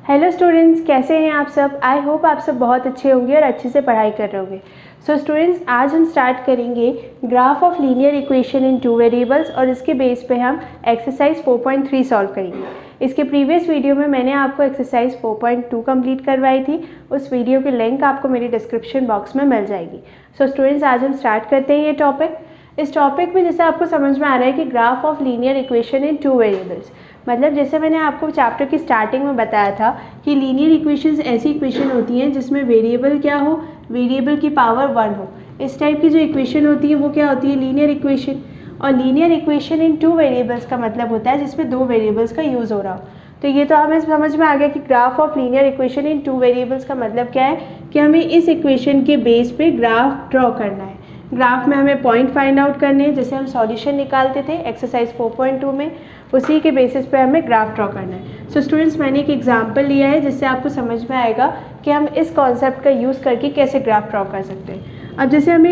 Hello students, कैसे हैं आप सब। आई होप आप सब बहुत अच्छे होंगे और अच्छे से पढ़ाई कर रहे होंगे। सो स्टूडेंट्स, आज हम स्टार्ट करेंगे graph of linear equation in two variables और इसके बेस पे हम एक्सरसाइज 4.3 सॉल्व करेंगे। इसके प्रीवियस वीडियो में मैंने आपको एक्सरसाइज 4.2 कंप्लीट करवाई थी। उस वीडियो की लिंक आपको मेरे डिस्क्रिप्शन बॉक्स में मिल जाएगी। सो स्टूडेंट्स, आज हम स्टार्ट करते हैं ये टॉपिक। इस टॉपिक में जैसे आपको समझ में आ रहा है कि graph of linear equation in two variables, मतलब जैसे मैंने आपको चैप्टर की स्टार्टिंग में बताया था कि लीनियर इक्वेशंस ऐसी इक्वेशन होती हैं जिसमें वेरिएबल क्या हो, वेरिएबल की पावर 1 हो। इस टाइप की जो इक्वेशन होती है वो क्या होती है, लीनियर इक्वेशन। और linear equation in two variables का मतलब होता है जिसमें दो वेरिएबल्स का यूज़ हो रहा हो। तो ये तो हमें समझ में आ गया कि graph of linear equation in two variables का मतलब क्या है कि हमें इस इक्वेशन के बेस पे ग्राफ ड्रॉ करना है। ग्राफ में हमें पॉइंट फाइंड आउट करने हैं, जैसे हम सॉल्यूशन निकालते थे एक्सरसाइज 4.2 में, उसी के बेसिस पे हमें ग्राफ ड्रॉ करना है। सो स्टूडेंट्स, मैंने एक एग्जांपल लिया है जिससे आपको समझ में आएगा कि हम इस कॉन्सेप्ट का यूज़ करके कैसे ग्राफ ड्रॉ कर सकते हैं। अब जैसे हमें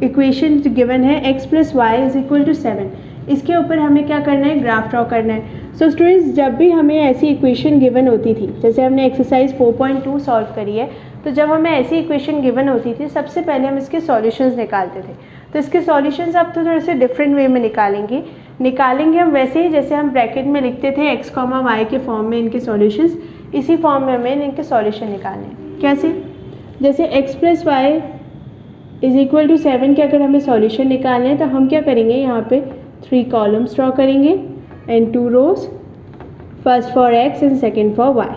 इक्वेशन गिवन है x + y = 7, इसके ऊपर हमें क्या करना है, ग्राफ ड्रॉ करना है। सो स्टूडेंट्स, जब भी हमें ऐसी इक्वेशन गिवन होती थी, जैसे हमने एक्सरसाइज 4.2 सॉल्व करी है, तो जब हमें ऐसी इक्वेशन गिवन होती थी सबसे पहले हम इसके सॉल्यूशंस निकालते थे। तो इसके सॉल्यूशंस आप तो थोड़े से डिफरेंट वे में निकालेंगे हम वैसे ही जैसे हम ब्रैकेट में लिखते थे x, y के फॉर्म में इनके सॉल्यूशंस, इसी फॉर्म में हमें इनके सॉल्यूशन निकालने हैं। कैसे, जैसे x + y = 7 के अगर हमें सॉल्यूशन निकालने हैं तो हम क्या करेंगे, यहाँ पे 3 कॉलम्स ड्रॉ करेंगे and 2 rows, first for x and second for y।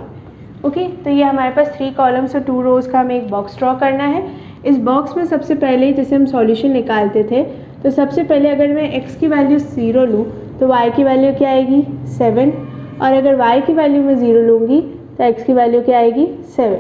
Okay, तो ये हमारे पास 3 कॉलम्स और 2 रोज का हमें एक बॉक्स ड्रॉ करना है। इस बॉक्स में सबसे पहले जैसे हम सॉल्यूशन निकालते थे, तो सबसे पहले अगर मैं x की वैल्यू 0 लूँ तो y की वैल्यू क्या आएगी, 7। और अगर y की वैल्यू मैं 0 लूँगी तो x की वैल्यू क्या आएगी, 7।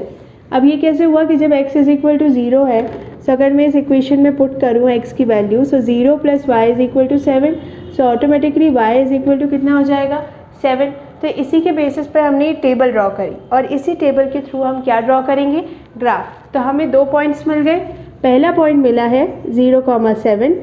अब ये कैसे हुआ कि जब x = 0 है, तो अगर मैं इस इक्वेशन में पुट करूँ x की वैल्यू, सो 0 + y = 7, सो ऑटोमेटिकली y = कितना हो जाएगा, 7। तो इसी के बेसिस पर हमने ये टेबल ड्रॉ करी और इसी टेबल के थ्रू हम क्या ड्रॉ करेंगे, ग्राफ। तो हमें 2 पॉइंट्स मिल गए। पहला पॉइंट मिला है 0,7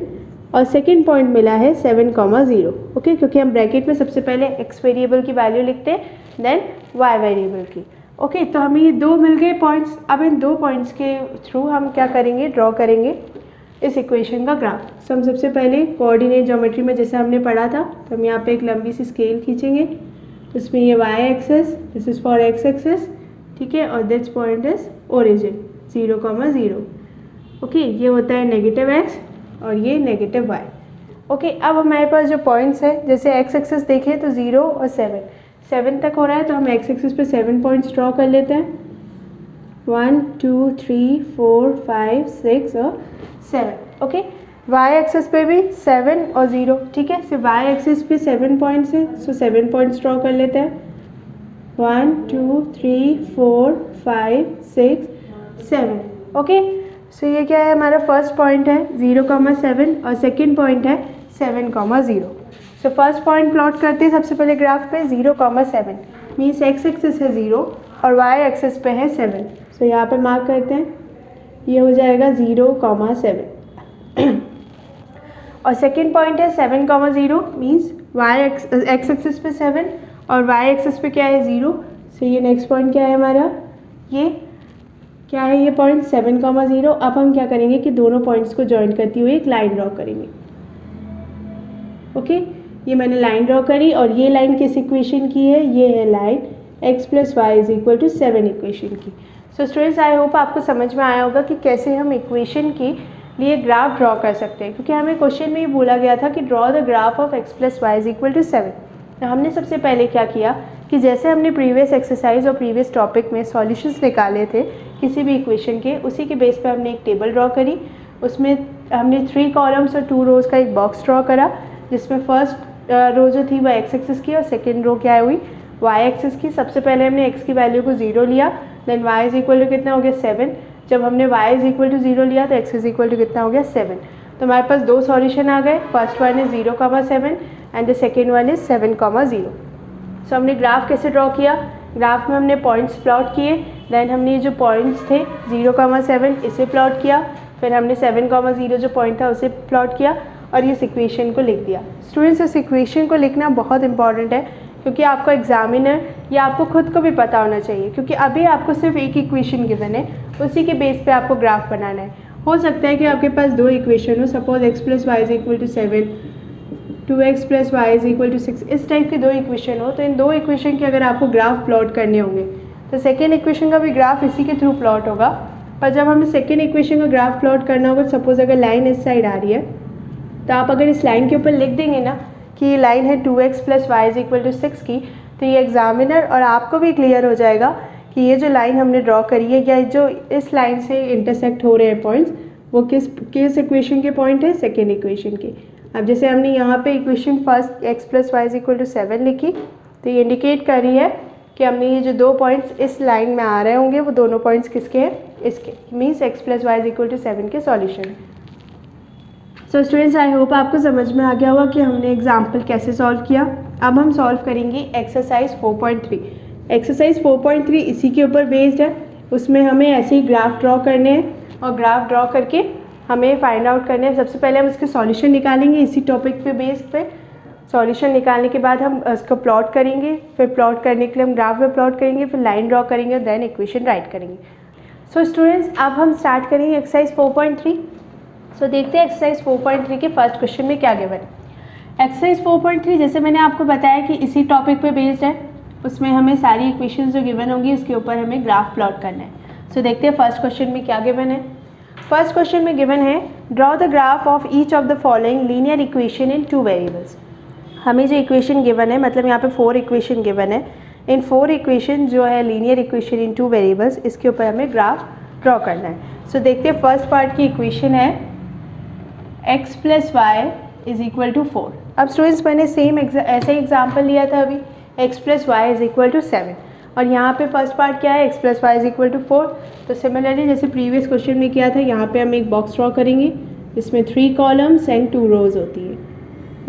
और सेकंड पॉइंट मिला है 7,0। ओके, क्योंकि हम ब्रैकेट में सबसे पहले x वेरिएबल की वैल्यू लिखते हैं, देन y वेरिएबल की। ओके, तो हमें ये 2 मिल गए पॉइंट्स। अब इन 2 पॉइंट्स के थ्रू हम क्या करेंगे, ड्रॉ करेंगे इस इक्वेशन का ग्राफ। सो हम सबसे पहले कोऑर्डिनेट ज्योमेट्री में जैसे हमने पढ़ा था, तो हम यहाँ पे एक लंबी सी स्केल खींचेंगे। इसमें ये y axis, this is for x axis, ठीक है, और this point is origin 0,0। Okay, ये होता है -x और ये -y। ओके, अब हमारे पास जो पॉइंट्स है, जैसे x एक्सेस देखें तो 0 और 7 तक हो रहा है, तो हम x एक्सेस पे 7 पॉइंट्स ड्रॉ कर लेते हैं। 1 2 3 4 5 6 और 7। ओके, y एक्सेस पे भी 7 और 0, ठीक है, सिर्फ y एक्सेस पे 7 पॉइंट्स हैं, सो 7 पॉइंट्स ड्रॉ कर लेते हैं। 1 2 3 4 5 6 7। ओके, सो ये क्या है, हमारा फर्स्ट पॉइंट है 0,7 और सेकंड पॉइंट है 7,0। सो फर्स्ट पॉइंट प्लॉट करते हैं सबसे पहले ग्राफ पे। 0,7 मीन्स x एक्सेस है 0 और y एक्सेस पे है 7। सो यहाँ पे मार्क करते हैं, ये हो जाएगा 0,7। और सेकेंड पॉइंट है 7,0 मीन्स x एक्सेस पे 7 और y एक्सेस पे क्या है, 0। सो ये नेक्स्ट पॉइंट क्या है हमारा, ये क्या है, ये पॉइंट 7,0। अब हम क्या करेंगे कि दोनों पॉइंट्स को जॉइन करती हुई एक लाइन ड्रॉ करेंगे। ओके, ये मैंने लाइन ड्रॉ करी और ये लाइन किस इक्वेशन की है, ये है लाइन x + y = 7 इक्वेशन की। सो स्टूडेंट्स, आई होप आपको समझ में आया होगा कि कैसे हम इक्वेशन के लिए ग्राफ ड्रॉ कर सकते हैं, क्योंकि हमें क्वेश्चन में ये बोला गया था कि draw the graph of x + y = 7। तो हमने सबसे पहले क्या किया कि जैसे हमने प्रीवियस एक्सरसाइज और प्रीवियस टॉपिक में सॉल्यूशंस निकाले थे किसी भी इक्वेशन के, उसी के बेस पे हमने एक टेबल ड्रॉ करी। उसमें हमने 3 कॉलम्स और 2 रोज का एक बॉक्स ड्रॉ करा, जिसमें फर्स्ट रो जो थी वह x एक्सिस की और सेकेंड रो क्या हुई, y एक्सिस की। सबसे पहले हमने x की वैल्यू को 0 लिया, देन y = कितना हो गया, 7। जब हमने y = 0 लिया तो x = कितना हो गया, 7। तो हमारे पास 2 सॉल्यूशन आ गए। First one is 0,7 and the second one is 7,0। सो हमने ग्राफ कैसे ड्रॉ किया, ग्राफ में हमने पॉइंट्स प्लॉट किए, देन हमने ये जो पॉइंट्स थे 0,7 इसे प्लॉट किया, फिर हमने 7,0 जो पॉइंट था उसे प्लॉट किया और इस इक्वेशन को लिख दिया। स्टूडेंट्स, इस इक्वेशन को लिखना बहुत इंपॉर्टेंट है, क्योंकि आपको एग्जामिनर या आपको खुद को भी पता होना चाहिए, क्योंकि अभी आपको सिर्फ एक इक्वेशन गिवन है, उसी के बेस पे आपको ग्राफ बनाना है। हो सकता है कि आपके पास दो इक्वेशन हो, suppose x + y = 7, 2x + y = 6, इस टाइप के दो इक्वेशन हो। तो इन दो इक्वेशन के अगर आपको ग्राफ प्लॉट करने होंगे तो सेकेंड इक्वेशन का भी ग्राफ इसी के थ्रू प्लॉट होगा। पर जब हमें सेकेंड इक्वेशन का ग्राफ प्लॉट करना होगा, सपोज अगर लाइन इस साइड आ रही है, तो आप अगर इस लाइन के ऊपर लिख देंगे ना कि ये लाइन है 2x + y = 6 की, तो ये एग्जामिनर और आपको भी क्लियर हो जाएगा कि ये जो लाइन हमने ड्रॉ करी है या जो इस लाइन से इंटरसेक्ट हो रहे हैं पॉइंट्स, वो किस इक्वेशन के पॉइंट है, सेकेंड इक्वेशन के। अब जैसे हमने यहाँ पे इक्वेशन फर्स्ट x + y = 7 लिखी, तो ये इंडिकेट कर रही है कि हमने ये जो दो पॉइंट्स इस लाइन में आ रहे होंगे वो दोनों पॉइंट्स किसके हैं, इसके, मीन्स x + y = 7 के सॉल्यूशन है। सो स्टूडेंट्स, आई होप आपको समझ में आ गया होगा कि हमने एग्जाम्पल कैसे सॉल्व किया। अब हम सॉल्व करेंगे एक्सरसाइज 4.3। एक्सरसाइज 4.3 इसी के ऊपर बेस्ड है। उसमें हमें ऐसे ही ग्राफ ड्रॉ करने हैं और ग्राफ ड्रॉ करके हमें फाइंड आउट करने हैं। सबसे पहले हम इसके सॉल्यूशन निकालेंगे इसी टॉपिक पे बेस्ड पे। सॉल्यूशन निकालने के बाद हम उसको प्लॉट करेंगे, फिर प्लॉट करने के लिए हम ग्राफ में प्लॉट करेंगे, फिर लाइन ड्रॉ करेंगे और देन इक्वेशन राइट करेंगे। सो स्टूडेंट्स, अब हम स्टार्ट करेंगे एक्सरसाइज 4.3। सो देखते हैं एक्सरसाइज 4.3 के फर्स्ट क्वेश्चन में क्या गिवन है। एक्सरसाइज 4.3 जैसे मैंने आपको बताया कि इसी टॉपिक पे बेस्ड है। उसमें हमें सारी इक्वेशंस जो गिवन होंगी उसके ऊपर हमें ग्राफ प्लॉट करना है। सो देखते हैं फर्स्ट क्वेश्चन में क्या गिवन है। फर्स्ट क्वेश्चन में गिवन है draw the graph of each of the following linear equation in 2 variables. हमें जो इक्वेशन गिवन है, मतलब यहाँ पे 4 इक्वेशन गिवन है, इन 4 इक्वेशन जो है लीनियर इक्वेशन इन 2 वेरिएबल्स, इसके ऊपर हमें ग्राफ ड्रॉ करना है। सो देखते हैं फर्स्ट पार्ट की इक्वेशन है x + y = 4। अब स्टूडेंट्स, मैंने सेम ऐसे ही एग्जाम्पल लिया था अभी, x + y = 7, और यहाँ पे फर्स्ट पार्ट क्या है, x + y = 4। तो सिमिलरली जैसे प्रीवियस क्वेश्चन में किया था, यहाँ पे हम एक बॉक्स ड्रॉ करेंगे जिसमें 3 कॉलम्स एंड 2 रोज होती है।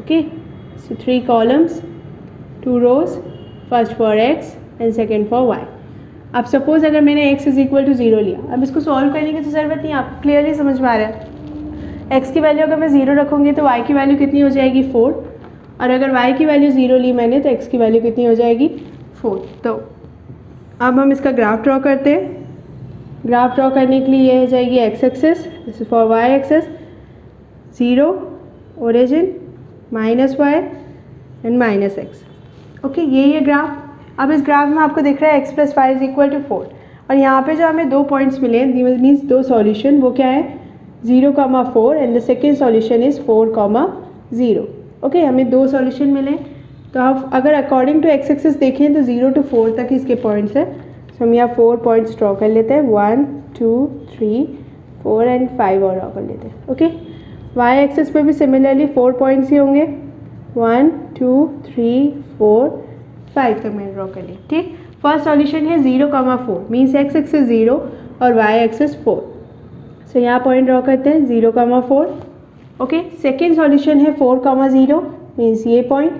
Okay, so 3 columns 2 rows, first for x and second for y। अब सपोज अगर मैंने x = 0 लिया, अब इसको सॉल्व करने की तो ज़रूरत नहीं, आपको क्लियरली समझ में आ रहा है। x की वैल्यू अगर मैं 0 रखूँगी तो y की वैल्यू कितनी हो जाएगी, 4, और अगर y की वैल्यू 0 ली मैंने तो x की वैल्यू कितनी हो जाएगी, 4। तो अब हम इसका ग्राफ ड्रॉ करते हैं। ग्राफ ड्रॉ करने के लिए ये हो जाएगी x axis, this is for y axis, 0, origin, -y and -x। Okay, ये ग्राफ। अब इस ग्राफ में आपको दिख रहा है x + y = 4, और यहाँ पे जो हमें दो पॉइंट्स मिले हैं, मीन्स दो सॉल्यूशन, वो क्या है, 0, 4 and the second solution is 4, 0। Okay, हमें दो सॉल्यूशन मिले। तो आप अगर अकॉर्डिंग टू x एक्सिस देखें तो 0 to 4 तक इसके पॉइंट्स हैं। तो हम यहाँ 4 पॉइंट्स ड्रॉ कर लेते हैं, 1, 2, 3, 4 एंड 5 और ड्रॉ कर लेते हैं। ओके, y एक्सिस पे भी सिमिलरली 4 पॉइंट्स ही होंगे, 1, 2, 3, 4, 5 तक मैंने ड्रॉ कर लिया। ठीक, फर्स्ट सॉल्यूशन है 0, 4, मीन्स x एक्सिस 0 और y एक्सिस 4। सो यहाँ पॉइंट ड्रॉ करते हैं 0, 4। ओके, सेकेंड सॉल्यूशन है 4, 0, मीन्स ये पॉइंट,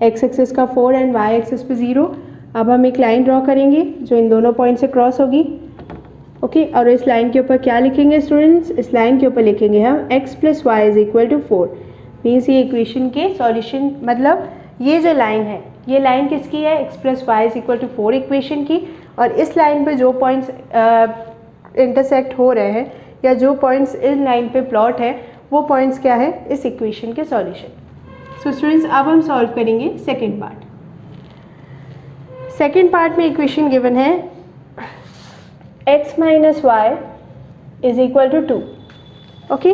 x एक्सिस का 4 एंड y एक्सिस पे 0। अब हम एक लाइन ड्रॉ करेंगे जो इन दोनों पॉइंट से क्रॉस होगी। ओके, और इस लाइन के ऊपर क्या लिखेंगे स्टूडेंट्स, इस लाइन के ऊपर लिखेंगे हम x + y = 4, मीन्स ये इक्वेशन के सॉल्यूशन, मतलब ये जो लाइन है, ये लाइन किसकी है, x + y = 4 इक्वेशन की, और इस लाइन पे जो पॉइंट्स इंटरसेक्ट हो रहे हैं या जो पॉइंट्स इन लाइन पे प्लॉट है, वो पॉइंट्स क्या है, इस इक्वेशन के सॉल्यूशन। सो स्टूडेंट्स, अब हम सॉल्व करेंगे सेकेंड पार्ट। सेकेंड पार्ट में इक्वेशन गिवन है x - y = 2। Okay,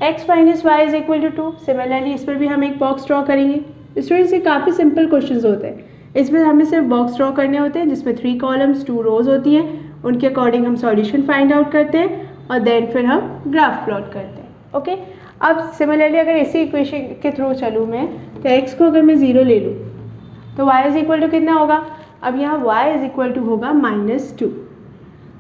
x - y = 2। Similarly इस पर भी हम एक बॉक्स ड्रॉ करेंगे। स्टूडेंट्स, ये काफ़ी सिंपल क्वेश्चंस होते हैं। इसमें हमें सिर्फ बॉक्स ड्रॉ करने होते हैं जिसमें 3 कॉलम्स 2 रोज होती हैं, उनके अकॉर्डिंग हम सॉल्यूशन फाइंड आउट करते हैं और देन फिर हम ग्राफ प्लॉट करते हैं। ओके, अब सिमिलरली अगर इसी इक्वेशन के थ्रू चलूँ मैं, तो x को अगर मैं 0 ले लूँ तो y = कितना होगा, अब यहाँ y = होगा -2।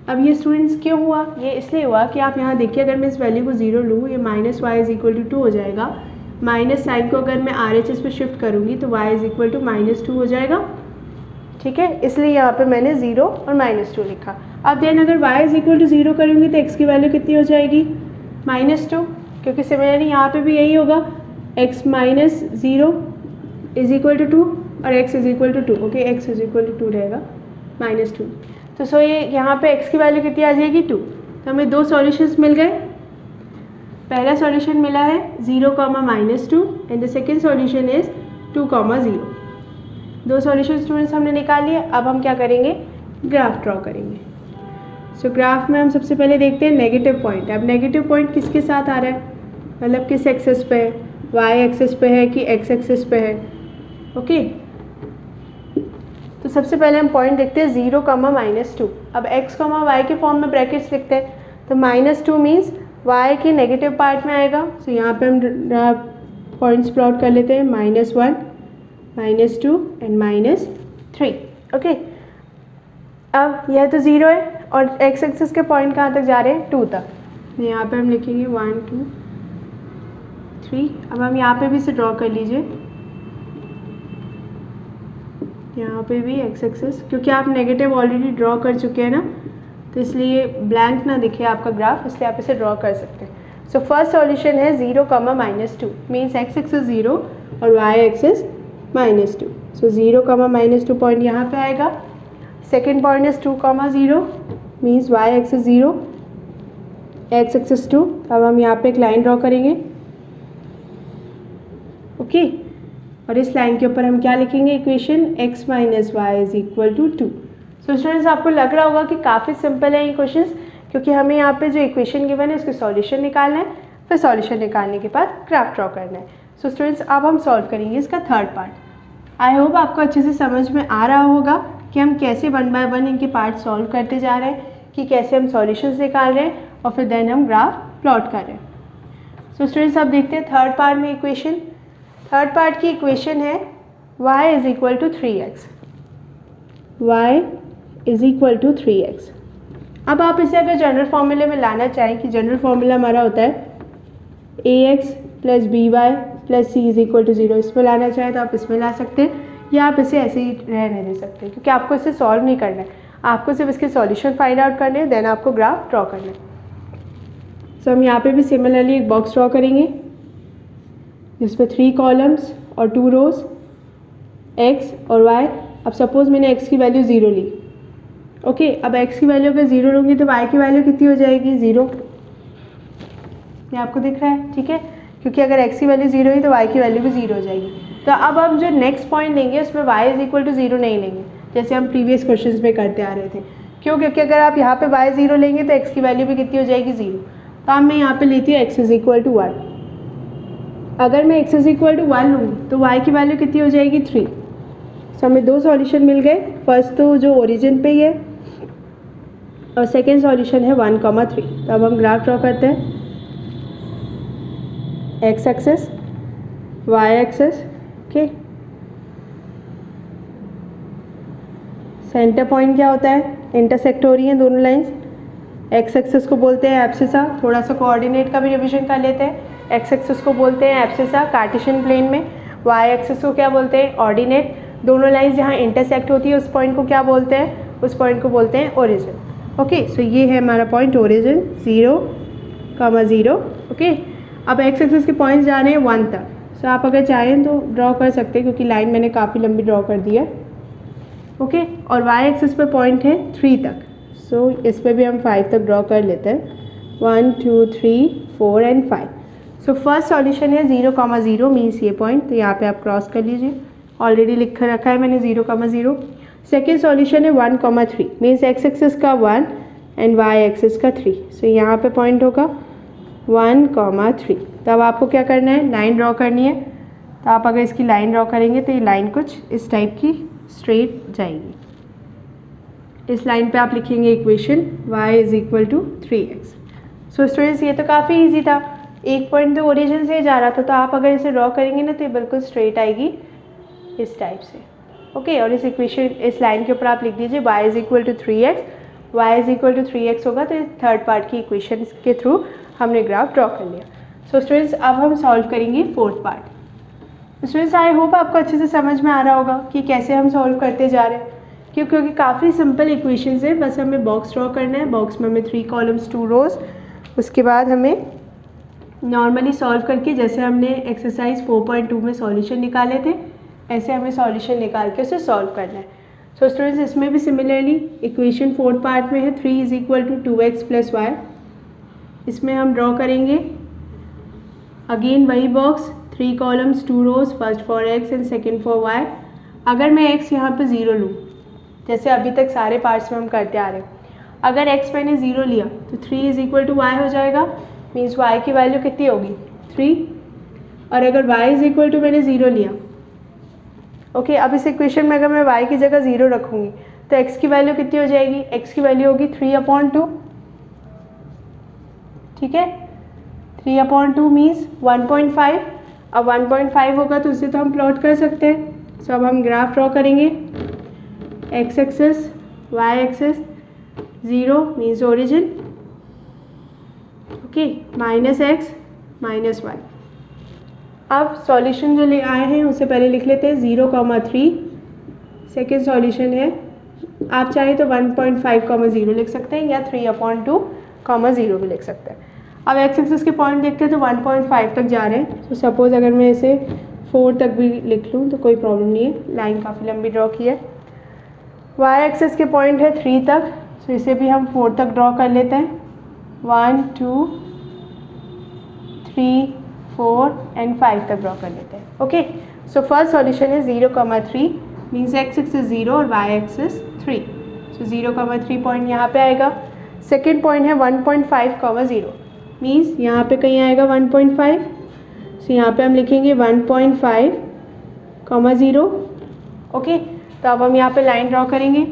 अब ये स्टूडेंट्स क्यों हुआ, ये इसलिए हुआ कि आप यहाँ देखिए, अगर मैं इस वैल्यू को 0 लूँ, ये -y = 2 हो जाएगा। माइनस साइन को अगर मैं RHS पे शिफ्ट करूँगी तो y = -2 हो जाएगा। ठीक है, इसलिए यहाँ पे मैंने 0 और -2 लिखा। अब देन अगर y = 0 करूँगी तो x की वैल्यू कितनी हो जाएगी, -2, क्योंकि सिमिलरली यहाँ पे भी यही होगा, x - 0 = 2, और x is equal to 2, okay, x is equal to 2 रहेगा -2। तो सो ये यहाँ पे x की वैल्यू कितनी आ जाएगी 2। तो हमें दो सॉल्यूशंस मिल गए। पहला सॉल्यूशन मिला है 0, -2 and the second solution is 2, 0। दो सॉल्यूशन स्टूडेंट्स हमने निकाल लिए। अब हम क्या करेंगे, ग्राफ ड्रॉ करेंगे। सो ग्राफ में हम सबसे पहले देखते हैं नेगेटिव पॉइंट। अब नेगेटिव पॉइंट किसके साथ आ रहा है, मतलब किस एक्सेस पे है, वाई एक्सेस पे है कि एक्स एक्सेस पे है, ओके। तो सबसे पहले हम पॉइंट देखते हैं 0, -2। अब x, y के फॉर्म में ब्रैकेट्स लिखते हैं, तो -2 मीन्स y के नेगेटिव पार्ट में आएगा। सो यहाँ पे हम पॉइंट्स प्लॉट कर लेते हैं, -1, -2 एंड -3, ओके। अब यह तो 0 है और x एक्सिस के पॉइंट कहाँ तक जा रहे हैं, 2 तक। यहाँ पे हम लिखेंगे 1, 2, 3। अब हम यहाँ पे भी इसे ड्रॉ कर लीजिए, यहाँ पे भी x एक्सिस, क्योंकि आप नेगेटिव ऑलरेडी ड्रॉ कर चुके हैं ना, तो इसलिए ब्लैंक ना दिखे आपका ग्राफ, इसलिए आप इसे ड्रॉ कर सकते हैं। सो फर्स्ट सॉल्यूशन है 0, -2 मीन्स x एक्सिस 0 और y एक्सिस -2। सो 0, -2 पॉइंट यहाँ पे आएगा। Second point is 2, 0 means y axis 0, x axis 2। अब हम यहाँ पे एक लाइन ड्रॉ करेंगे, ओके। और इस लाइन के ऊपर हम क्या लिखेंगे, equation x - y is equal to 2। So students आपको लग रहा होगा कि काफ़ी सिंपल है ये क्वेश्चंस, क्योंकि हमें यहाँ पे जो इक्वेशन गिवन है उसके सॉल्यूशन निकालना है, फिर सॉल्यूशन निकालने के बाद ग्राफ ड्रॉ करना है। सो स्टूडेंट्स अब हम सॉल्व करेंगे इसका थर्ड पार्ट। आई होप आपको अच्छे से समझ में आ रहा होगा कि हम कैसे 1 बाय 1 इनके पार्ट सॉल्व करते जा रहे हैं, कि कैसे हम सॉल्यूशंस निकाल रहे हैं और फिर देन हम ग्राफ प्लॉट कर रहे हैं। सो स्टूडेंट्स अब देखते हैं थर्ड पार्ट में इक्वेशन। थर्ड पार्ट की इक्वेशन है y is equal to 3x, y is equal to 3x। अब आप इसे अगर जनरल फॉर्मूले में लाना चाहें, कि जनरल फॉर्मूला हमारा होता है ax + by + c is equal to 0, इसमें लाना चाहें तो आप इसमें ला सकते हैं, या आप इसे ऐसे ही रहने दे सकते हैं, क्योंकि आपको इसे सॉल्व नहीं करना है, आपको सिर्फ इसके सॉल्यूशन फाइंड आउट करने हैं, देन आपको ग्राफ ड्रॉ करना है। सो हम यहाँ पे भी सिमिलरली एक बॉक्स ड्रॉ करेंगे जिसमें 3 कॉलम्स और 2 रोज, x और y। अब सपोज मैंने x की वैल्यू 0 ली, ओके। अब x की वैल्यू अगर 0 लूँगी तो y की वैल्यू कितनी हो जाएगी, 0। ये आपको दिख रहा है, ठीक है, क्योंकि अगर x की वैल्यू 0 हुई तो y की वैल्यू भी 0 हो जाएगी। तो अब हम जो नेक्स्ट पॉइंट लेंगे उसमें y इज इक्वल टू 0 नहीं लेंगे, जैसे हम प्रीवियस क्वेश्चन में करते आ रहे थे। क्यों, क्योंकि अगर आप यहाँ पे y 0 लेंगे तो x की वैल्यू भी कितनी हो जाएगी, 0। तो अब मैं यहाँ पे लेती हूँ x इज इक्वल टू 1। अगर मैं x इज इक्वल टू 1 लूँगी तो y की वैल्यू कितनी हो जाएगी, 3। सो हमें दो सॉल्यूशन मिल गए। फर्स्ट तो जो ओरिजिन पे ही है और सेकेंड सॉल्यूशन है 1, 3। तो अब हम ग्राफ ड्रॉ करते हैं, x axis, y axis, okay. Centre point क्या होता है, इंटरसेक्ट हो रही हैं दोनों लाइंस। x एक्सेस को बोलते हैं एब्सिसा, थोड़ा सा कोऑर्डिनेट का भी रिवीजन कर लेते हैं। x एक्सेस को बोलते हैं एब्सिसा कार्टेशियन प्लेन में, y एक्सेस को क्या बोलते हैं, ऑर्डिनेट। दोनों लाइंस जहाँ इंटरसेक्ट होती है उस पॉइंट को क्या बोलते हैं, उस पॉइंट को बोलते हैं ओरिजिन, ओके। सो ये है हमारा पॉइंट ओरिजिन 0, 0, ओके। अब x एक्सेस के पॉइंट्स जा रहे हैं 1 तक। सो आप अगर चाहें तो ड्रॉ कर सकते हैं, क्योंकि लाइन मैंने काफ़ी लंबी ड्रॉ कर दी है, ओके। और y एक्सेस पे पॉइंट है 3 तक। सो इस पर भी हम 5 तक ड्रॉ कर लेते हैं, 1, 2, 3, 4 एंड 5। सो फर्स्ट सॉल्यूशन है 0, 0 मीन्स ये पॉइंट, तो यहाँ पे आप क्रॉस कर लीजिए, ऑलरेडी लिख कर रखा है मैंने 0, 0। सेकेंड सॉल्यूशन है 1, 3 मीन्स x एक्सिस का 1 एंड y एक्सिस का 3। सो यहाँ पे पॉइंट होगा 1, 3। तो अब आपको क्या करना है, लाइन ड्रॉ करनी है। तो आप अगर इसकी लाइन ड्रॉ करेंगे तो ये लाइन कुछ इस टाइप की स्ट्रेट जाएगी। इस लाइन पे आप लिखेंगे equation y is equal to 3x। So students ये तो काफ़ी इजी था, एक पॉइंट तो ओरिजिन से जा रहा था, तो आप अगर इसे ड्रॉ करेंगे ना तो ये बिल्कुल स्ट्रेट आएगी इस टाइप से, ओके। और इस इक्वेशन, इस लाइन के ऊपर आप लिख दीजिए y is equal to 3x, y is equal to 3x होगा। तो इस थर्ड पार्ट की इक्वेशन के थ्रू हमने ग्राफ ड्रॉ कर लिया। सो स्टूडेंट्स अब हम सॉल्व करेंगे fourth part. Students I hope आपको अच्छे से समझ में आ रहा होगा कि कैसे हम सॉल्व करते जा रहे हैं, क्योंकि काफ़ी सिंपल इक्वेशंस है, बस हमें बॉक्स ड्रॉ करना है। बॉक्स में हमें 3 कॉलम्स 2 रोज, उसके बाद हमें नॉर्मली सॉल्व करके, जैसे हमने एक्सरसाइज 4.2 में सॉल्यूशन निकाले थे, ऐसे हमें सॉल्यूशन निकाल के उसे सॉल्व करना है। सो स्टूडेंट्स इसमें भी सिमिलरली इक्वेशन फोर्थ पार्ट में है 3 is equal to 2x plus y. इसमें हम ड्रॉ करेंगे अगेन वही box, 3 columns 2 rows, first for x and second for y। अगर मैं x यहाँ पे 0 लूँ, जैसे अभी तक सारे पार्ट्स में हम करते आ रहे हैं, अगर x मैंने 0 लिया तो 3 इज इक्वल टू वाई हो जाएगा, मीन्स y की वैल्यू कितनी होगी 3। और अगर y इज इक्वल टू मैंने 0 लिया, ओके अब इस इक्वेशन में अगर मैं y की जगह 0 रखूँगी तो x की वैल्यू कितनी हो जाएगी, x की वैल्यू होगी 3/2। ठीक है, 3/2 मीन्स 1.5। अब 1.5 होगा तो उसे तो हम प्लॉट कर सकते हैं। सो अब हम ग्राफ ड्रॉ करेंगे, x axis y axis 0 means origin, okay, -x -y। अब सॉल्यूशन जो ले आए हैं उसे पहले लिख लेते हैं 0,3। सेकेंड सॉल्यूशन है, आप चाहे तो 1.5,0 लिख सकते हैं या 3/2,0 भी लिख सकते हैं। अब x एक्सिस के पॉइंट देखते हैं तो 1.5 तक जा रहे हैं। तो सपोज़ अगर मैं इसे 4 तक भी लिख लूँ तो कोई प्रॉब्लम नहीं है, लाइन काफ़ी लंबी ड्रॉ की है। y एक्सिस के पॉइंट है 3 तक, तो इसे भी हम 4 तक ड्रॉ कर लेते हैं। 1 2 3 4 एंड 5 तक ड्रॉ कर लेते हैं। ओके, सो फर्स्ट सॉल्यूशन है 0,3 मीन्स x एक्सिस 0 और y एक्सिस 3। सो 0,3 पॉइंट यहाँ पे आएगा। सेकेंड पॉइंट है 1.5,0 मीन्स यहाँ पे कहीं आएगा 1.5। सो यहाँ पे हम लिखेंगे 1.5,0। ओके, तो अब हम यहाँ पे लाइन ड्रॉ करेंगे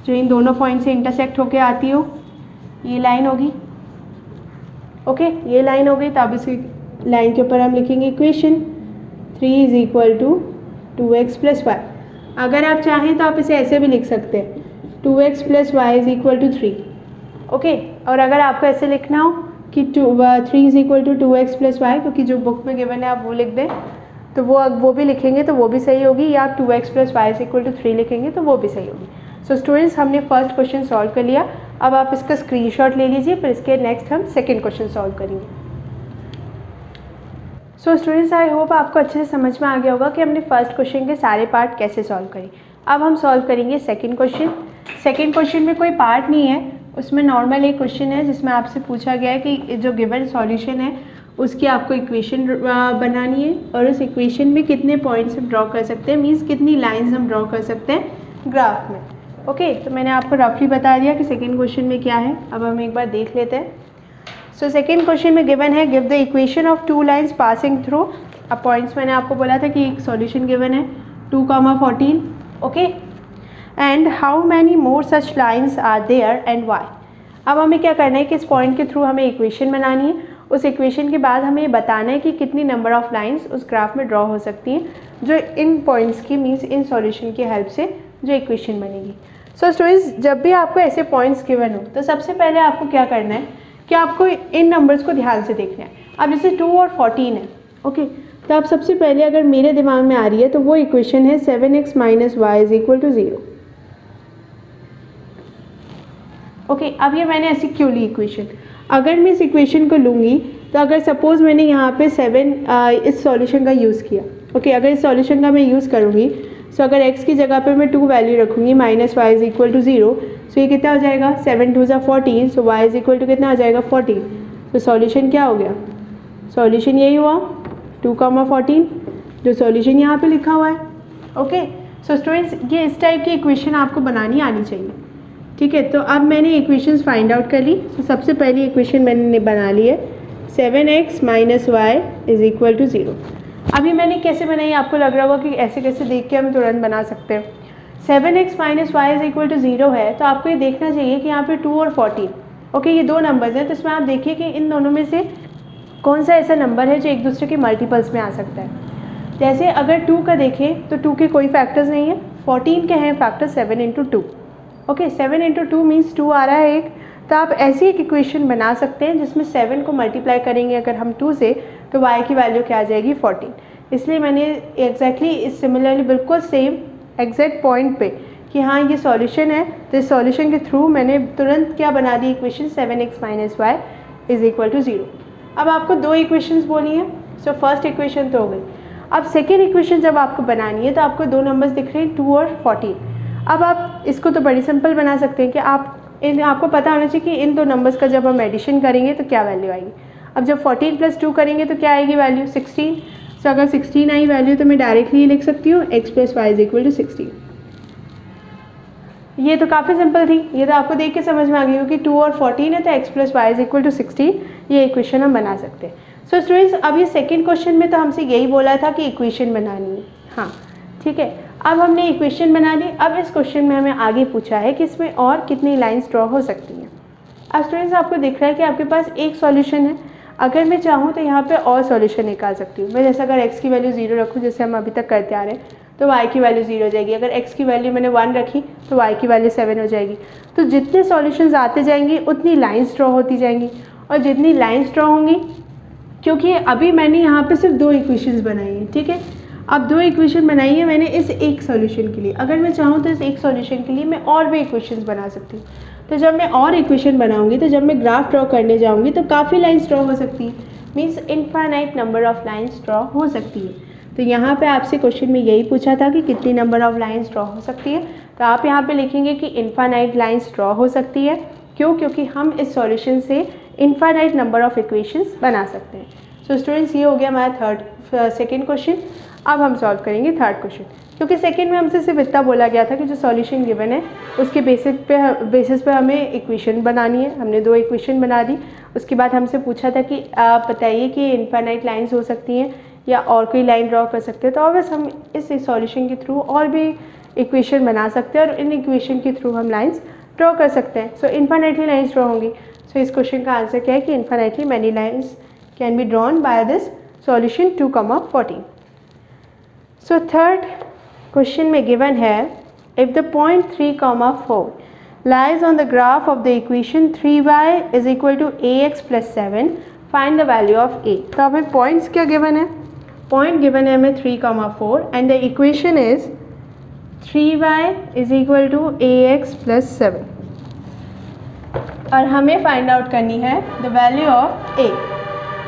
जो इन दोनों पॉइंट से इंटरसेक्ट होके आती हो, ये लाइन होगी। ओके, ये लाइन हो गई। तो अब इसी लाइन के ऊपर हम लिखेंगे equation 3 is equal to 2x plus y. अगर आप चाहें तो आप इसे ऐसे भी लिख सकते हैं 2x plus y is equal to 3। Okay, और अगर आपको ऐसे लिखना हो कि 3 is equal to 2x plus y, क्योंकि जो बुक में गिवन है आप वो लिख दें तो वो भी लिखेंगे तो वो भी सही होगी, या आप 2x plus y is equal to 3 लिखेंगे तो वो भी सही होगी। सो स्टूडेंट्स हमने फर्स्ट क्वेश्चन सॉल्व कर लिया। अब आप इसका स्क्रीनशॉट ले लीजिए, फिर इसके नेक्स्ट हम सेकेंड क्वेश्चन सॉल्व करेंगे। सो स्टूडेंट्स आई होप आपको अच्छे से समझ में आ गया होगा कि हमने फर्स्ट क्वेश्चन के सारे पार्ट कैसे सॉल्व करे। अब हम सॉल्व करेंगे सेकंड क्वेश्चन। सेकंड क्वेश्चन में कोई पार्ट नहीं है, उसमें नॉर्मल एक क्वेश्चन है जिसमें आपसे पूछा गया है कि जो गिवन सॉल्यूशन है उसकी आपको इक्वेशन बनानी है और उस इक्वेशन में कितने पॉइंट्स हम ड्रॉ कर सकते हैं, मीन्स कितनी लाइन्स हम ड्रॉ कर सकते हैं ग्राफ में। ओके, तो मैंने आपको रफली बता दिया कि सेकेंड क्वेश्चन में क्या है। अब हम एक बार देख लेते हैं। सो सेकेंड क्वेश्चन में गिवन है give the equation of 2 lines passing through. अब पॉइंट्स मैंने आपको बोला था कि एक सॉल्यूशन गिवन है 2,14। Okay, and how many more such lines are there and y. अब हमें क्या करना है कि इस पॉइंट के थ्रू हमें इक्वेशन बनानी है। उस इक्वेशन के बाद हमें ये बताना है कि कितनी नंबर ऑफ लाइन्स उस ग्राफ में ड्रॉ हो सकती हैं जो इन पॉइंट्स की मीन्स इन सॉल्यूशन की हेल्प से जो इक्वेशन बनेगी। सो स्टूडेंट्स जब भी आपको ऐसे पॉइंट्स गिवन हो तो सबसे पहले आपको क्या करना है कि आपको इन नंबर्स को ध्यान से देखना है। अब जैसे 2 और 14 है, ओके, तो आप सबसे पहले अगर मेरे दिमाग में आ रही है तो वो इक्वेशन है 7x minus y is equal to 0। Okay, अब ये मैंने ऐसी क्यों ली इक्वेशन। अगर मैं इस इक्वेशन को लूँगी तो अगर सपोज़ मैंने यहाँ पे 7 इस सॉल्यूशन का यूज़ किया, ओके, अगर इस सॉल्यूशन का मैं यूज़ करूँगी सो अगर x की जगह पे मैं 2 वैल्यू रखूँगी minus y is equal to 0, so ये कितना हो जाएगा 7 2 14, so y is equal to कितना हो जाएगा 14। तो सॉल्यूशन क्या हो गया, सॉल्यूशन यही हुआ 2,14 जो सॉल्यूशन यहाँ पे लिखा हुआ है। ओके, सो स्टूडेंट्स ये इस टाइप की इक्वेशन आपको बनानी आनी चाहिए। ठीक है, तो अब मैंने इक्वेशंस फाइंड आउट कर ली। तो सबसे पहली इक्वेशन मैंने बना ली है 7x minus y is equal to 0। अभी मैंने कैसे बनाई आपको लग रहा होगा कि ऐसे कैसे देख के हम तुरंत बना सकते हैं। 7x minus y is equal to 0 है तो आपको ये देखना चाहिए कि यहाँ पे 2 और 14, ओके, ये दो नंबर्स हैं। तो इसमें आप देखिए कि इन दोनों में से कौन सा ऐसा नंबर है जो एक दूसरे के मल्टीपल्स में आ सकता है। जैसे अगर 2 का देखें तो 2 के कोई फैक्टर्स नहीं है, 14 के हैं factor 7 into 2। Okay, 7 into 2 means 2 आ रहा है एक। तो आप ऐसी एक इक्वेशन बना सकते हैं जिसमें 7 को मल्टीप्लाई करेंगे अगर हम 2 से तो y की वैल्यू क्या आ जाएगी 14। इसलिए मैंने एग्जैक्टली सिमिलरली बिल्कुल सेम एग्जैक्ट पॉइंट पे कि हाँ ये सॉल्यूशन है, तो इस सॉल्यूशन के थ्रू मैंने तुरंत क्या बना दी equation 7x minus y is equal to 0। अब आपको दो इक्वेशंस बोली हैं। सो फर्स्ट इक्वेशन तो हो गई। अब सेकेंड इक्वेशन जब आपको बनानी है तो आपको दो नंबर्स दिख रहे हैं 2 और 14। अब आप इसको तो बड़ी सिंपल बना सकते हैं कि आपको पता होना चाहिए कि इन दो नंबर्स का जब हम एडिशन करेंगे तो क्या वैल्यू आएगी। अब जब 14 + 2 करेंगे तो क्या आएगी वैल्यू 16। तो अगर 16 आई वैल्यू तो मैं डायरेक्टली लिख सकती हूँ x + y = 16। ये तो काफ़ी सिंपल थी, ये तो आपको देख के समझ में आ गई होगी। 2 और 14 है तो x + y = 16, ये इक्वेशन हम बना सकते हैं। सो स्टूडेंट्स, अब ये सेकेंड क्वेश्चन में तो हमसे यही बोला था कि इक्वेशन बनानी है। हाँ ठीक है, अब हमने इक्वेशन बना ली। अब इस क्वेश्चन में हमें आगे पूछा है कि इसमें और कितनी लाइन्स ड्रॉ हो सकती हैं। अब स्टूडेंट्स आपको दिख रहा है कि आपके पास एक सॉल्यूशन है। अगर मैं चाहूँ तो यहाँ पे और सॉल्यूशन निकाल सकती हूँ। मैं जैसे अगर x की वैल्यू 0 रखूँ, जैसे हम अभी तक करते आ रहे हैं, तो y की वैल्यू 0 हो जाएगी। अगर x की वैल्यू मैंने 1 रखी तो y की वैल्यू 7 हो जाएगी। तो जितने सॉल्यूशंस आते जाएंगे उतनी लाइन्स ड्रॉ होती जाएंगी, और जितनी लाइन्स ड्रॉ होंगी, क्योंकि अभी मैंने यहाँ पे सिर्फ 2 इक्वेशंस बनाई हैं, ठीक है। अब 2 इक्वेशन बनाई है मैंने इस एक सॉल्यूशन के लिए। अगर मैं चाहूँ तो इस एक सॉल्यूशन के लिए मैं और भी इक्वेशंस बना सकती हूँ। तो जब मैं और इक्वेशन बनाऊंगी, तो जब मैं ग्राफ ड्रॉ करने जाऊँगी तो काफ़ी लाइन्स ड्रॉ हो सकती है, means infinite number of lines draw हो सकती है। तो यहाँ पे आपसे क्वेश्चन में यही पूछा था कि कितनी नंबर ऑफ लाइन्स ड्रॉ हो सकती है। तो आप यहाँ पे लिखेंगे कि इनफाइनाइट लाइन्स ड्रॉ हो सकती है। क्यों? क्योंकि हम इस सॉल्यूशन से इनफाइनाइट नंबर ऑफ इक्वेशंस बना सकते हैं। सो स्टूडेंट्स, ये हो गया हमारा सेकेंड क्वेश्चन। अब हम सॉल्व करेंगे थर्ड क्वेश्चन, क्योंकि सेकेंड में हमसे सिर्फ इतना बोला गया था कि जो सॉल्यूशन गिवन है उसके बेसिस पे हमें इक्वेशन बनानी है। हमने 2 इक्वेशन बना दी। उसके बाद हमसे पूछा था कि आप बताइए कि इनफाइनाइट लाइन्स हो सकती हैं या और कोई लाइन ड्रॉ कर सकते हैं। तो ऑब्वियस हम इस सॉल्यूशन के थ्रू और भी इक्वेशन बना सकते हैं, और इन इक्वेशन के थ्रू हम लाइन्स ड्रॉ कर सकते हैं। सो इनफाइनाइटली लाइन्स ड्रॉ होंगी। सो इस क्वेश्चन का आंसर क्या है कि infinitely many lines can be drawn by this solution 2,14। So third question में given है, if the point 3,4 lies on the graph of the equation 3y = ax + 7, find the value of a। तो हमें points क्या given है? Point given है हमें 3,4 and the equation is 3y = ax + 7, और हमें find out करनी है the value of a।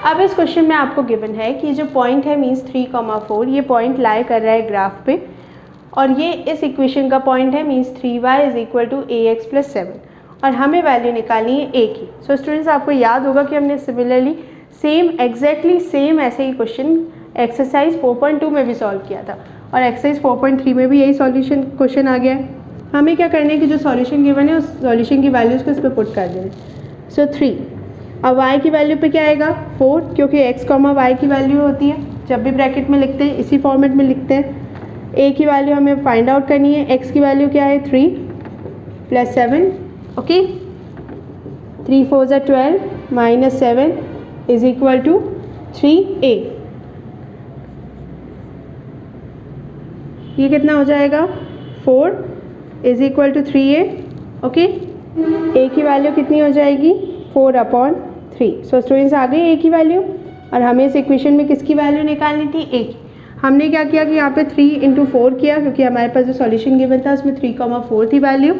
अब इस क्वेश्चन में आपको गिवन है कि जो पॉइंट है मीन्स 3,4, ये पॉइंट लाई कर रहा है ग्राफ पे, और ये इस इक्वेशन का पॉइंट है मीन्स 3y = ax + 7, और हमें वैल्यू निकालनी है a की। सो स्टूडेंट्स, आपको याद होगा कि हमने सिमिलरली एग्जैक्टली सेम ऐसे ही क्वेश्चन एक्सरसाइज 4.2 में भी सॉल्व किया था, और एक्सरसाइज 4.3 में भी यही सॉल्यूशन क्वेश्चन आ गया है। हमें क्या करना है कि जो सॉल्यूशन गिवन है उस सॉल्यूशन की वैल्यूज़ को इस पर पुट कर देना है। सो 3, अब y की वैल्यू पे क्या आएगा 4, क्योंकि x, y की वैल्यू होती है जब भी ब्रैकेट में लिखते हैं इसी फॉर्मेट में लिखते हैं। a की वैल्यू हमें फाइंड आउट करनी है। x की वैल्यू क्या है 3 + 7, ओके। 3 4 = 12 - 7 = 3a। ये कितना हो जाएगा 4 = 3a, ओके। a की वैल्यू कितनी हो जाएगी 4/3। सो स्टूडेंट्स, आ गई a की वैल्यू, और हमें इस इक्वेशन में किसकी वैल्यू निकालनी थी a की। हमने क्या किया कि यहाँ पे 3 × 4 किया, क्योंकि हमारे पास जो सॉल्यूशन गिवन था उसमें 3,4 थी वैल्यू।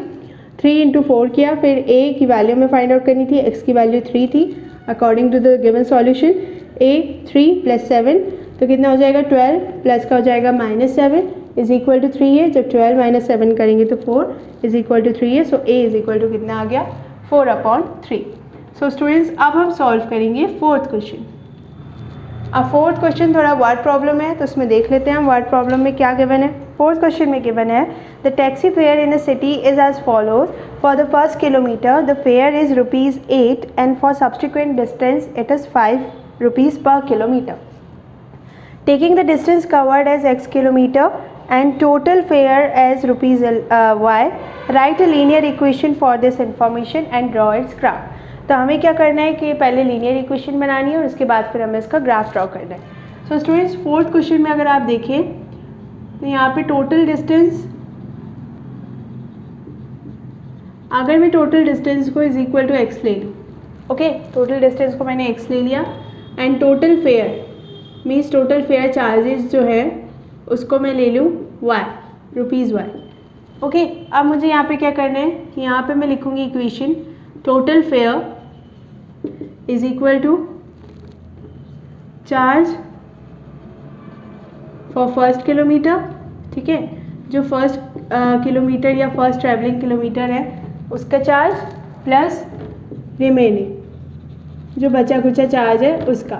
3 × 4 किया, फिर a की वैल्यू में फाइंड आउट करनी थी। x की वैल्यू 3 थी according to the given solution. a 3 + 7, तो कितना हो जाएगा 12 प्लस का हो जाएगा -7 = 3a। जब 12 - 7 करेंगे तो 4 = 3a। सो a = कितना आ गया 4/3। सो स्टूडेंट्स, अब हम सॉल्व करेंगे फोर्थ क्वेश्चन। अब फोर्थ क्वेश्चन थोड़ा वर्ड प्रॉब्लम है, तो उसमें देख लेते हैं हम वर्ड प्रॉब्लम में क्या गिवन है। फोर्थ क्वेश्चन में गिवन है the taxi fare in a city is as follows. For the first kilometre the fare is ₹8 and for subsequent distance it is ₹5 per kilometer। Taking the distance covered as x kilometer and total fare as ₹y, write a linear equation for this information and draw its graph। तो हमें क्या करना है कि पहले linear equation बनानी है और उसके बाद फिर हमें इसका ग्राफ ड्रॉ करना है। सो स्टूडेंट्स, फोर्थ क्वेश्चन में अगर आप देखें तो यहाँ पे टोटल डिस्टेंस, अगर मैं टोटल डिस्टेंस को = x ले लूँ, ओके, टोटल डिस्टेंस को मैंने x ले लिया, and total fair means total fair charges जो है उसको मैं ले लूँ ₹y, ओके। अब मुझे यहाँ पे क्या करना है कि यहाँ पे मैं लिखूँगी equation total fare is equal to charge for first kilometre, ठीक है, जो फर्स्ट किलोमीटर या फर्स्ट ट्रैवलिंग किलोमीटर है उसका चार्ज प्लस रिमेनिंग जो बचा कुचा चार्ज है उसका।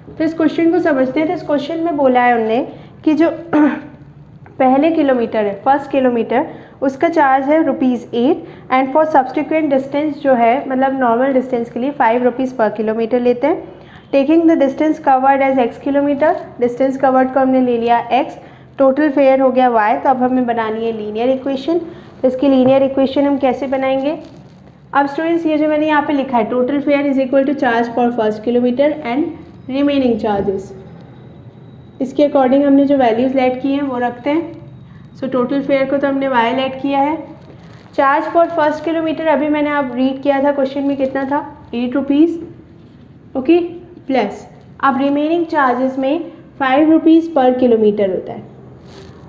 तो इस क्वेश्चन को समझते हैं। तो इस क्वेश्चन में बोला है उनने कि जो पहले किलोमीटर है फर्स्ट किलोमीटर उसका चार्ज है ₹8 एंड फॉर सब्सटिक्वेंट डिस्टेंस जो है मतलब नॉर्मल डिस्टेंस के लिए ₹5 पर किलोमीटर लेते हैं। Taking the distance covered as x kilometre, distance covered को हमने ले लिया x, टोटल फेयर हो गया y। तो अब हमें बनानी है लीनियर इक्वेशन। तो इसकी लीनियर इक्वेशन हम कैसे बनाएंगे? अब स्टूडेंट्स ये जो मैंने यहाँ पे लिखा है total fare is equal to charge for first kilometre and remaining charges, इसके अकॉर्डिंग हमने जो वैल्यूज़ लेट की हैं वो रखते हैं। सो टोटल फेयर को तो हमने y लेट किया है। चार्ज फॉर फर्स्ट किलोमीटर अभी मैंने आप रीड किया था क्वेश्चन में कितना था, ₹8, ओके, प्लस अब रिमेनिंग चार्जेस में ₹5 पर किलोमीटर होता है।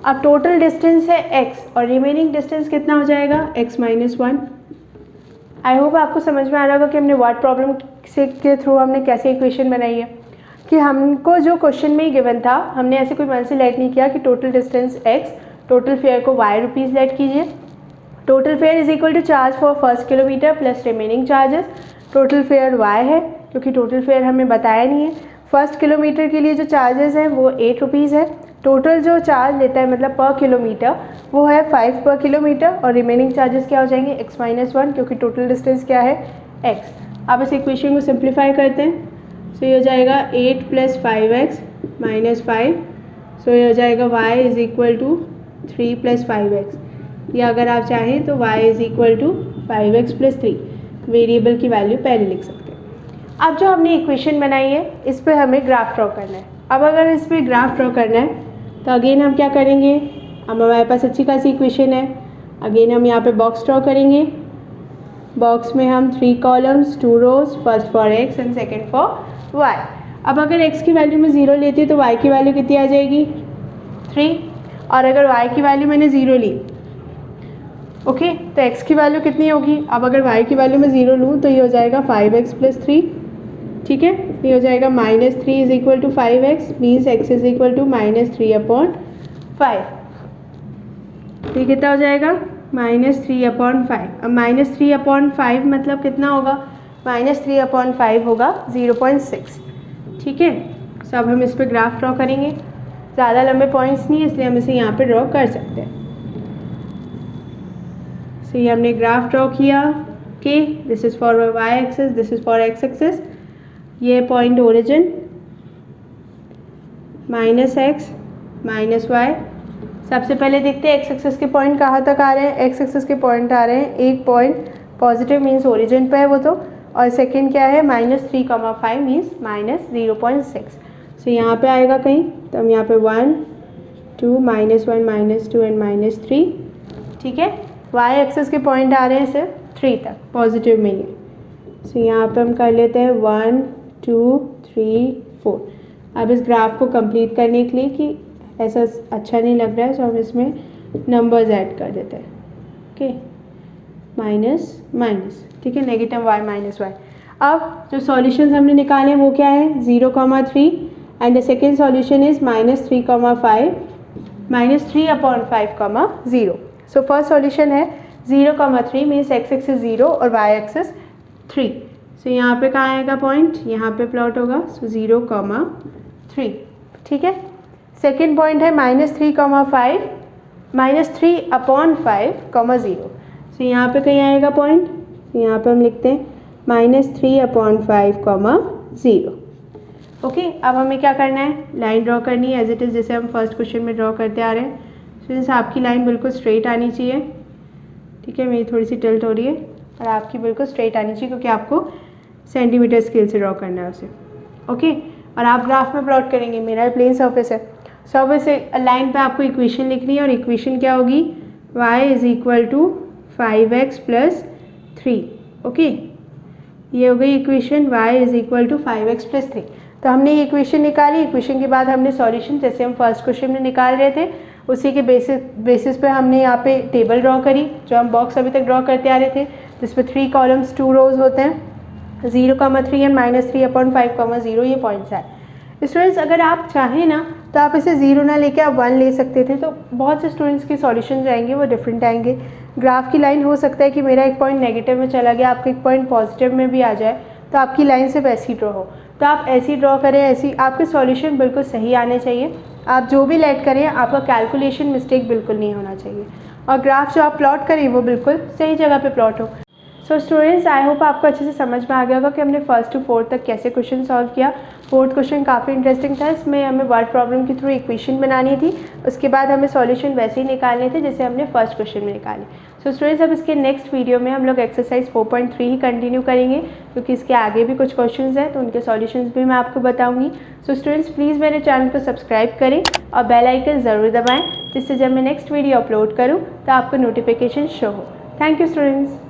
अब टोटल डिस्टेंस है x और रिमेनिंग डिस्टेंस कितना हो जाएगा x - 1। आई होप आपको समझ में आ रहा होगा कि हमने वर्ड प्रॉब्लम से के थ्रू हमने कैसे इक्वेशन बनाई है कि हमको जो क्वेश्चन में ही गिवन था हमने ऐसे कोई मन से लेट नहीं किया कि total distance x, total fare को ₹y लेट कीजिए। Total fare is equal to charge for first kilometre plus remaining charges. Total fare y है क्योंकि टोटल फेयर हमें बताया नहीं है। फर्स्ट किलोमीटर के लिए जो चार्जेस हैं वो ₹8 है। टोटल जो चार्ज लेता है मतलब पर किलोमीटर वो है 5 पर किलोमीटर और रिमेनिंग चार्जेस क्या हो जाएंगे x - 1 क्योंकि टोटल डिस्टेंस क्या है x। अब इस इक्वेशन को सिंप्लीफाई करते हैं। सो ये हो जाएगा 8 + 5x - 5। सो ये हो जाएगा y is equal to 3 + 5x, या अगर आप चाहें तो y is equal to 5x + 3, variable की वैल्यू पहले लिख सकते हैं। अब जो हमने इक्वेशन बनाई है इस पर हमें ग्राफ ड्रॉ करना है। अब अगर इस पर ग्राफ ड्रॉ करना है तो अगेन हम क्या करेंगे, अब हमारे पास अच्छी खासी इक्वेशन है। अगेन हम यहाँ पे बॉक्स ड्रॉ करेंगे। बॉक्स में हम 3 columns 2 rows, first for x and second for y। अब अगर x की वैल्यू में 0 लेती है तो y की वैल्यू कितनी आ जाएगी 3, और अगर y की वैल्यू मैंने 0 ली, ओके, तो x की वैल्यू कितनी होगी? अब अगर y की वैल्यू में 0 लूँ तो ये हो जाएगा 5x + 3, ठीक है, ये हो जाएगा -3 is equal to 5x means x is equal to -3/5। ये कितना हो जाएगा -3/5। अब -3/5 मतलब कितना होगा, -3/5 होगा 0.6, ठीक है। सो अब हम इस पर ग्राफ ड्रॉ करेंगे। ज़्यादा लंबे पॉइंट्स नहीं है इसलिए हम इसे यहाँ पे ड्रॉ कर सकते हैं। सो ये हमने ग्राफ ड्रॉ किया कि this is for y axis, this is for x axis. ये पॉइंट ओरिजिन -x -y। सबसे पहले देखते हैं x एक्सिस के पॉइंट कहाँ तक आ रहे हैं। x एक्सिस के पॉइंट आ रहे हैं, एक पॉइंट पॉजिटिव मीन्स ओरिजिन पे है वो तो, और सेकंड क्या है -3,5 मीन्स -0.6। सो यहाँ पे आएगा कहीं तो हम यहाँ पे 1 2 -1 -2 एंड -3, ठीक है। y एक्सिस के पॉइंट आ रहे हैं सिर्फ 3 तक, पॉजिटिव में ही है। सो यहाँ पे हम कर लेते हैं 1 2 3 4। अब इस ग्राफ को कंप्लीट करने के लिए कि ऐसा अच्छा नहीं लग रहा है तो हम इसमें नंबर्स ऐड कर देते हैं, ओके, माइनस माइनस, ठीक है, -y -y। अब जो सॉल्यूशंस हमने निकाले हैं वो क्या है 0,3 and the second solution is -3,5 -3/5,0। So first solution है 0,3 मीन्स x एक्सिस 0 और y एक्सिस 3। सो यहाँ पे कहाँ आएगा पॉइंट, यहाँ पे प्लॉट होगा। सो 0,3, ठीक है। सेकेंड पॉइंट है -3,5 -3/5,0। सो यहाँ पे कहीं आएगा पॉइंट, यहाँ पे हम लिखते हैं -3/5,0। ओके, अब हमें क्या करना है, लाइन ड्रॉ करनी है एज इट इज़ जैसे हम फर्स्ट क्वेश्चन में ड्रॉ करते आ रहे हैं। स्टूडेंट्स आपकी लाइन बिल्कुल स्ट्रेट आनी चाहिए, ठीक है, मेरी थोड़ी सी टिल्ट हो रही है और आपकी बिल्कुल स्ट्रेट आनी चाहिए क्योंकि आपको सेंटीमीटर स्केल से ड्रॉ करना है उसे, ओके। और आप ग्राफ में प्लॉट करेंगे, मेरा प्लेन सर्फेस है। सो अब इस लाइन पे आपको इक्वेशन लिखनी है और इक्वेशन क्या होगी y is equal to 5x + 3, okay. ये हो गई equation y is equal to 5x + 3। तो हमने ये इक्वेशन निकाली। इक्वेशन के बाद हमने सॉल्यूशन जैसे हम फर्स्ट क्वेश्चन में निकाल रहे थे उसी के बेसिस पे हमने यहाँ पे टेबल ड्रॉ करी जो हम बॉक्स अभी तक ड्रॉ करते आ रहे थे, जिसमें 3 कॉलम्स 2 रोज होते हैं। 0,3 एंड -3/5,0 ये पॉइंट्स है। स्टूडेंट्स अगर आप चाहें ना तो आप इसे 0 ना लेके आप 1 ले सकते थे। तो बहुत से स्टूडेंट्स के सॉल्यूशन आएंगे वो डिफरेंट आएंगे। ग्राफ की लाइन हो सकता है कि मेरा एक पॉइंट नेगेटिव में चला गया, आपका एक पॉइंट पॉजिटिव में भी आ जाए, तो आपकी लाइन सिर्फ ऐसी ड्रॉ हो। तो आप ऐसी ड्रॉ करें, ऐसी आपके सॉल्यूशन बिल्कुल सही आने चाहिए। आप जो भी लेट करें आपका कैलकुलेशन मिस्टेक बिल्कुल नहीं होना चाहिए, और ग्राफ जो आप प्लॉट करें वो बिल्कुल सही जगह पे प्लॉट हो। सो स्टूडेंट्स, आई होप आपको अच्छे से समझ में आ गया होगा कि हमने फर्स्ट टू फोर्थ तक कैसे क्वेश्चन सॉल्व किया। फोर्थ क्वेश्चन काफ़ी इंटरेस्टिंग था, इसमें हमें वर्ड प्रॉब्लम के थ्रू इक्वेशन बनानी थी, उसके बाद हमें सॉल्यूशन वैसे ही निकालने थे जैसे हमने फर्स्ट क्वेश्चन में निकाले। सो स्टूडेंट्स, अब इसके नेक्स्ट वीडियो में हम लोग एक्सरसाइज 4.3 ही कंटिन्यू करेंगे, क्योंकि इसके आगे भी कुछ क्वेश्चंस हैं तो उनके सॉल्यूशंस भी मैं आपको बताऊंगी। सो स्टूडेंट्स, प्लीज़ मेरे चैनल को सब्सक्राइब करें और बेल आइकन ज़रूर दबाएं, जिससे जब मैं नेक्स्ट वीडियो अपलोड करूँ तो आपको नोटिफिकेशन शो हो। Thank you students.